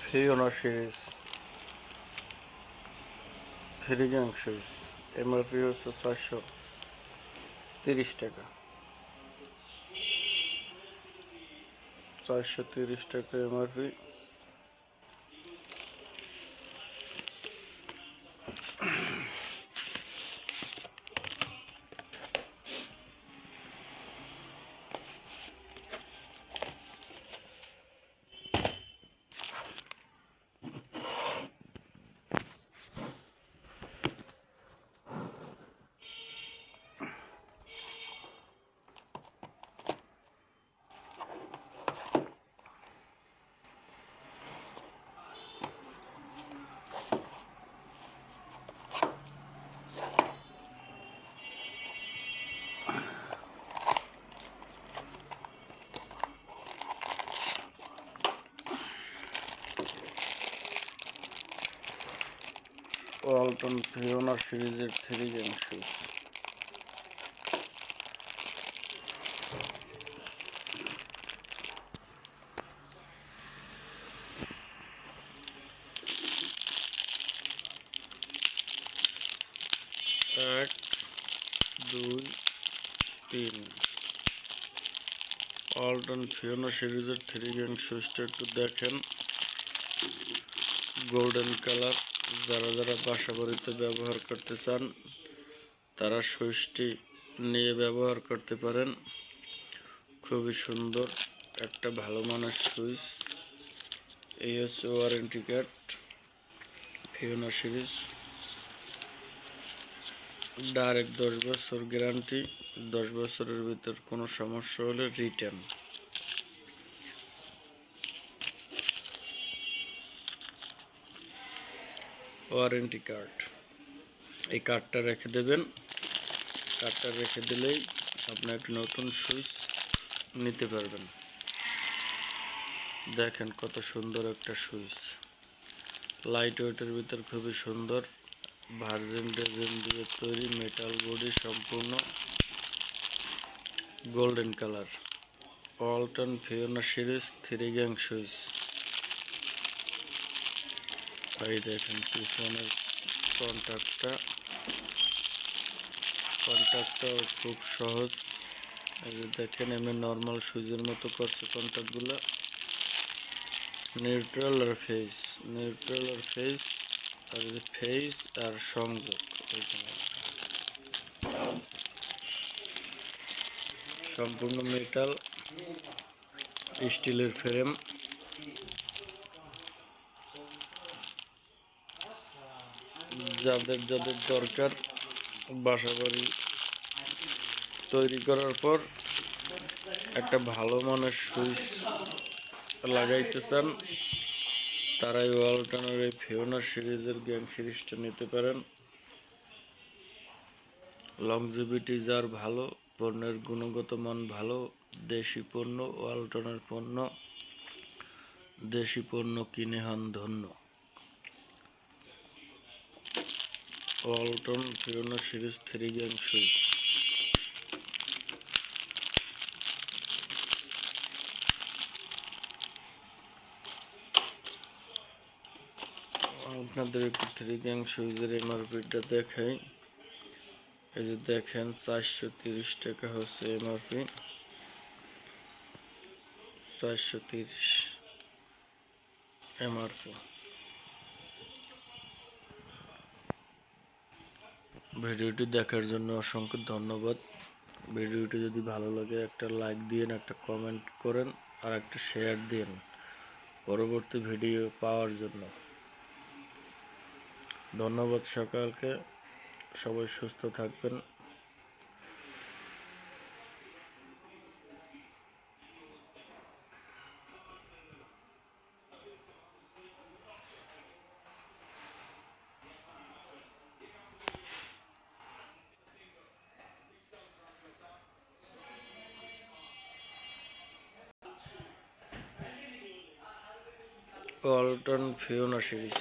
Fiona series 3 gang switch MRP হচ্ছে 430 টাকা। 430 টাকা এমআরপি। ওয়ালটন ফিওনা সিরিজের 3 গ্যাং সুইচ। এক, দুই, তিন। ওয়ালটন ফিওনা সিরিজের 3 গ্যাং সুইচটা একটু দেখেন, গোল্ডেন কালার। যারা যারা বাসা বাড়িতে ব্যবহার করতে চান তারা সুইচটি নিয়ে ব্যবহার করতে পারেন। খুবই সুন্দর একটা ভালো মানের সুইচ। এই হচ্ছে warranty card, Fiona series. Direct 10 বছর গ্যারান্টি। 10 বছরের ভিতর কোনো সমস্যা হলে রিটার্ন। ওয়ারেন্টি কার্ড, এই কার্ডটা রেখে দেবেন। কার্ডটা রেখে দিলেই আপনি একটা নতুন সুইচ নিতে পারবেন। দেখেন কত সুন্দর একটা সুইচ, লাইট ওয়েটের ভিতর খুবই সুন্দর। ভার্জিন রেজিন দিয়ে তৈরি, মেটাল বডি, সম্পূর্ণ golden colour. Walton Fiona series 3 gang switch. এই দেখেন পিছনের কন্ট্যাক্টটাও খুব সহজ। এই যে দেখেন এমনি নর্মাল সুইচের মতো করছে কন্ট্যাক্টগুলো। নিউট্রাল আর ফেজ, আর ফেজ আর সংযোগ। সম্পূর্ণ মেটাল, স্টিলের ফ্রেম। যাদের যাদের দরকার বাসাবাড়ি তৈরি করার পর একটা ভালো মানের সুইচ লাগাইতে চান, তারাই ওয়ালটনের এই ফিওনা সিরিজের গ্যাং সিরিজটা নিতে পারেন। লংজিভিটি যার ভালো, পণ্যের গুণগত মান ভালো, দেশি পণ্য, ওয়ালটনের পণ্য, দেশি পণ্য কিনে হন ধন্য। Walton Fiona series 3 gang switch. আপনাদের একটু 3 গ্যাং সুইচের এমআরপিটা দেখাই। এই যে দেখেন 430 টাকা হচ্ছে এমআরপি। 430 এমআরপি। ভিডিওটি দেখার জন্য অসংখ্য ধন্যবাদ। ভিডিওটি যদি ভালো লাগে একটা লাইক দিন, একটা কমেন্ট করেন, আর একটা শেয়ার দিন পরবর্তী ভিডিও পাওয়ার জন্য। ধন্যবাদ সকলকে, সবাই সুস্থ থাকবেন। Walton Fiona series.